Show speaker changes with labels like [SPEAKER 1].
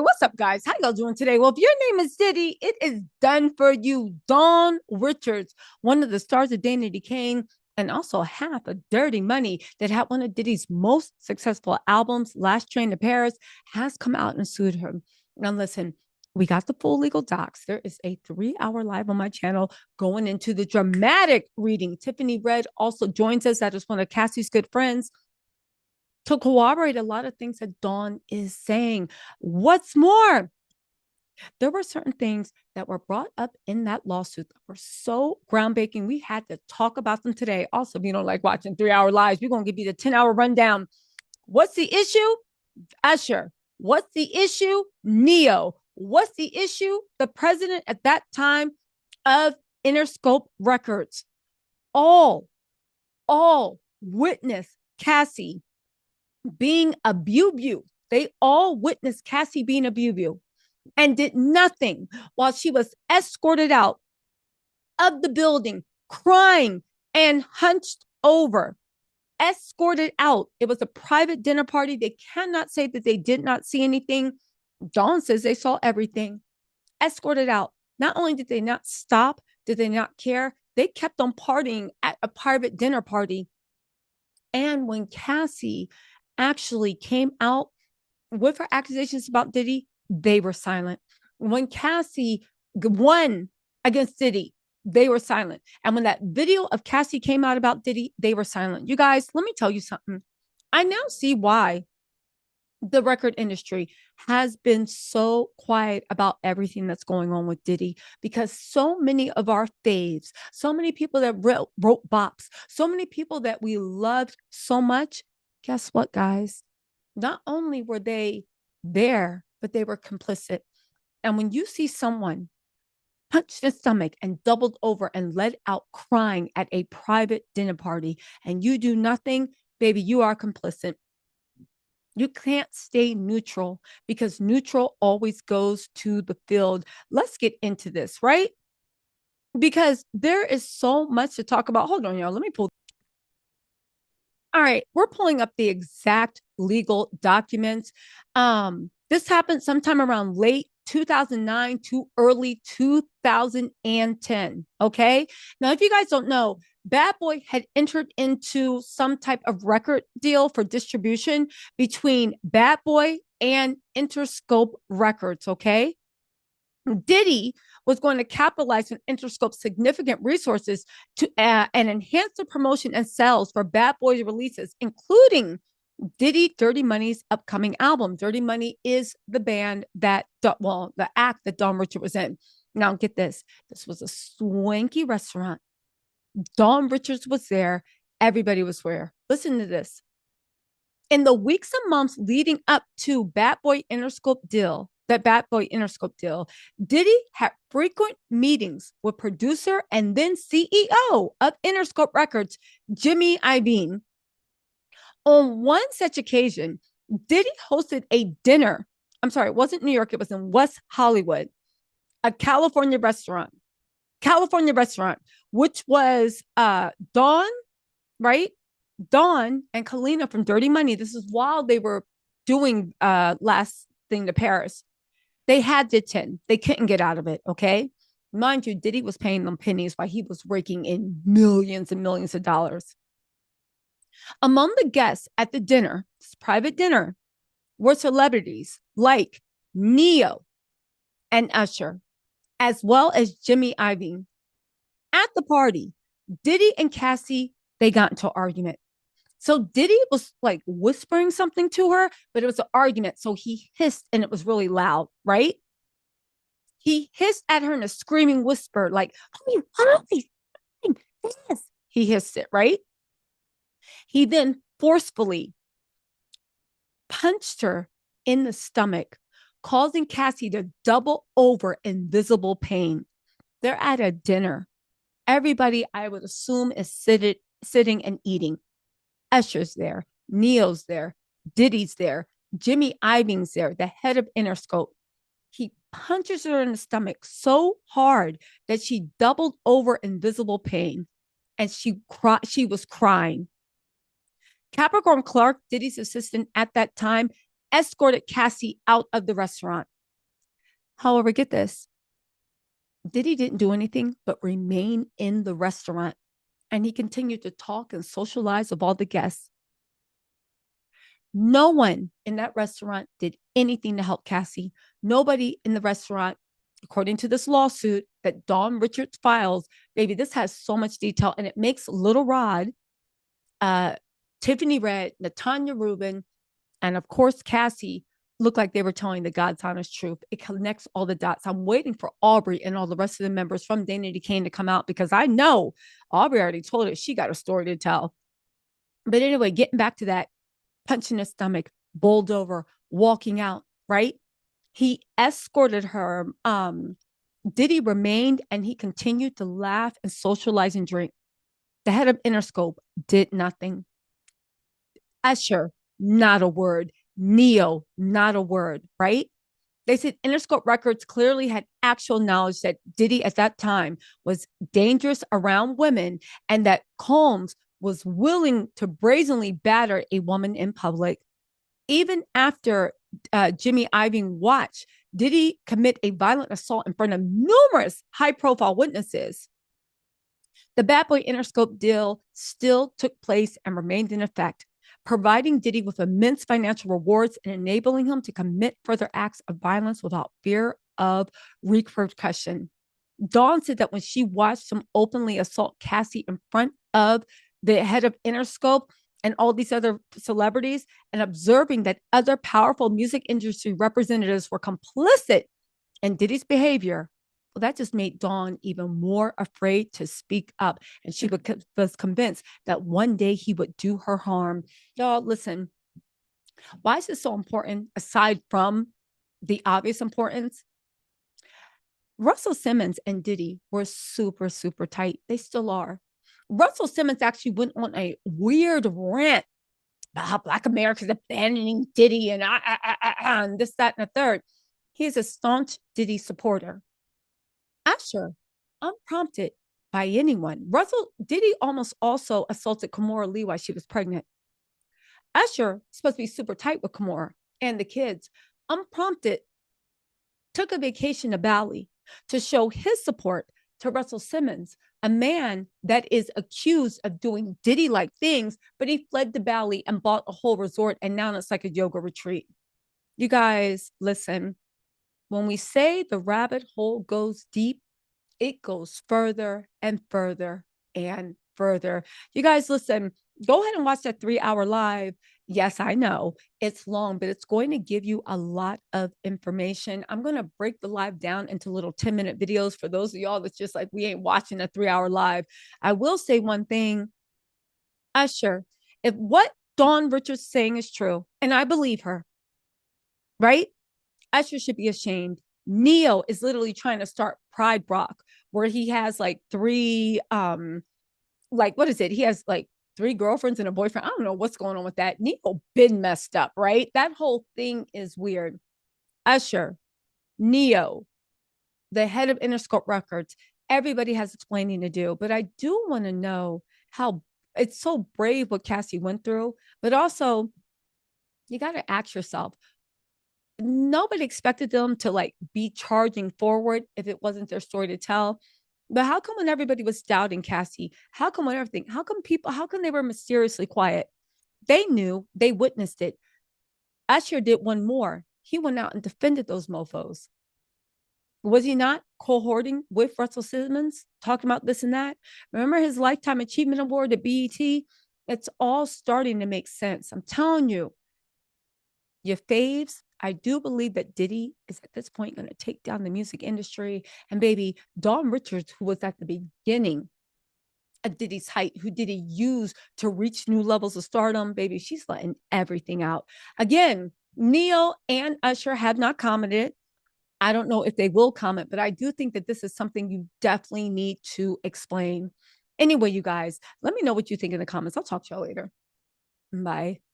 [SPEAKER 1] what's up, guys? How y'all doing today? Well, if your name is Diddy, it is done for you. Dawn Richards, one of the stars of Danity, Kane, and also half of Dirty Money, that had one of Diddy's most successful albums, Last Train to Paris, has come out and sued him. Now, listen, we got the full legal docs. There is a 3-hour live on my channel going into the dramatic reading. Tiffany Red also joins us. That is one of Cassie's good friends, to corroborate a lot of things that Dawn is saying. What's more, there were certain things that were brought up in that lawsuit that were so groundbreaking. We had to talk about them today. Also, if you don't like watching 3-hour lives, we're going to give you the 10-hour rundown. What's the issue? Usher. What's the issue? Ne-Yo. What's the issue? The president at that time of Interscope Records. All witness Cassie being a bu-bu. They all witnessed Cassie being a bu-bu and did nothing while she was escorted out of the building, crying and hunched over, escorted out. It was a private dinner party. They cannot say that they did not see anything. Dawn says they saw everything. Escorted out. Not only did they not stop, did they not care, they kept on partying at a private dinner party. And when Cassie actually came out with her accusations about Diddy, they were silent. When Cassie won against Diddy, they were silent. And when that video of Cassie came out about Diddy, they were silent. You guys, let me tell you something. I now see why the record industry has been so quiet about everything that's going on with Diddy, because so many of our faves, so many people that wrote bops, so many people that we loved so much, guess what, guys? Not only were they there, but they were complicit. And when you see someone punched in the stomach and doubled over and led out crying at a private dinner party and you do nothing, baby, you are complicit. You can't stay neutral, because neutral always goes to the field. Let's get into this, right? Because there is so much to talk about. Hold on, y'all. Let me pull. All right, we're pulling up the exact legal documents. This happened sometime around late 2009 to early 2010. Okay. Now, if you guys don't know, Bad Boy had entered into some type of record deal for distribution between Bad Boy and Interscope Records. Okay. Diddy was going to capitalize on Interscope's significant resources to and enhance the promotion and sales for Bad Boy's releases, including Diddy Dirty Money's upcoming album. Dirty Money is the band that, well, the act that Dawn Richards was in. Now, get this. This was a swanky restaurant. Dawn Richards was there. Everybody was there. Listen to this. In the weeks and months leading up to Bad Boy Interscope deal, Diddy had frequent meetings with producer and then CEO of Interscope Records, Jimmy Iovine. On one such occasion, Diddy hosted a dinner. I'm sorry, it wasn't New York, it was in West Hollywood, a California restaurant, which was Dawn, right? Dawn and Kalina from Dirty Money. This is while they were doing Last Thing to Paris. They had to 10. They couldn't get out of it, okay? Mind you, Diddy was paying them pennies while he was raking in millions and millions of dollars. Among the guests at the dinner, this private dinner, were celebrities like Ne-Yo and Usher, as well as Jimmy Iovine. At the party, Diddy and Cassie, they got into an argument. So Diddy was like whispering something to her, but it was an argument. So he hissed and it was really loud, right? He hissed at her in a screaming whisper, like, yes. He hissed it, right? He then forcefully punched her in the stomach, causing Cassie to double over in visible pain. They're at a dinner. Everybody, I would assume, is sitting and eating. Usher's there, Ne-Yo's there, Diddy's there, Jimmy Iovine's there, the head of Interscope. He punches her in the stomach so hard that she doubled over in visible pain, and she was crying. Capricorn Clark, Diddy's assistant at that time, escorted Cassie out of the restaurant. However, get this, Diddy didn't do anything but remain in the restaurant, and he continued to talk and socialize with all the guests. No one in that restaurant did anything to help Cassie. Nobody in the restaurant, according to this lawsuit that Dawn Richards files, baby, this has so much detail, and it makes Little Rod, Tiffany Red, Natanya Rubin, and of course Cassie look like they were telling the God's honest truth. It connects all the dots. I'm waiting for Aubrey and all the rest of the members from Danity Kane to come out, because I know Aubrey already told her she got a story to tell. But anyway, getting back to that, punch in the stomach, bowled over, walking out, right? He escorted her. Diddy remained, and he continued to laugh and socialize and drink. The head of Interscope did nothing. Usher, not a word. Ne-Yo, not a word, right? They said Interscope Records clearly had actual knowledge that Diddy at that time was dangerous around women, and that Combs was willing to brazenly batter a woman in public. Even after Jimmy Iovine watched Diddy commit a violent assault in front of numerous high-profile witnesses, the Bad Boy Interscope deal still took place and remained in effect, providing Diddy with immense financial rewards and enabling him to commit further acts of violence without fear of repercussion. Dawn said that when she watched him openly assault Cassie in front of the head of Interscope and all these other celebrities, and observing that other powerful music industry representatives were complicit in Diddy's behavior, well, that just made Dawn even more afraid to speak up. And she was convinced that one day he would do her harm. Y'all, listen, why is this so important aside from the obvious importance? Russell Simmons and Diddy were super, super tight. They still are. Russell Simmons actually went on a weird rant about how Black Americans abandoning Diddy and this, that, and the third. He is a staunch Diddy supporter. Usher, unprompted by anyone. Diddy almost also assaulted Kimora Lee while she was pregnant. Usher, supposed to be super tight with Kimora and the kids, unprompted, took a vacation to Bali to show his support to Russell Simmons, a man that is accused of doing Diddy-like things, but he fled to Bali and bought a whole resort, and now it's like a yoga retreat. You guys, listen, when we say the rabbit hole goes deep, it goes further and further and further. You guys, listen, go ahead and watch that 3-hour live. Yes, I know it's long, but it's going to give you a lot of information. I'm going to break the live down into little 10-minute videos for those of y'all that's just like, we ain't watching a 3-hour live. I will say one thing, Usher, if what Dawn Richards saying is true, and I believe her, right? Usher should be ashamed. Ne-Yo is literally trying to start Pride Rock, where he has like three, like, what is it? He has like 3 girlfriends and a boyfriend. I don't know what's going on with that. Ne-Yo been messed up, right? That whole thing is weird. Usher, Ne-Yo, the head of Interscope Records, everybody has explaining to do. But I do want to know how it's so brave what Cassie went through, but also you got to ask yourself, nobody expected them to like be charging forward if it wasn't their story to tell. But how come when everybody was doubting Cassie, how come when everything, how come they were mysteriously quiet? They knew, they witnessed it. Usher did one more. He went out and defended those mofos. Was he not cohorting with Russell Simmons, talking about this and that? Remember his Lifetime Achievement Award at BET? It's all starting to make sense. I'm telling you, your faves, I do believe that Diddy is at this point going to take down the music industry. And baby, Dawn Richards, who was at the beginning of Diddy's height, who Diddy used to reach new levels of stardom, baby, she's letting everything out. Again, Ne-Yo and Usher have not commented. I don't know if they will comment, but I do think that this is something you definitely need to explain. Anyway, you guys, let me know what you think in the comments. I'll talk to y'all later. Bye.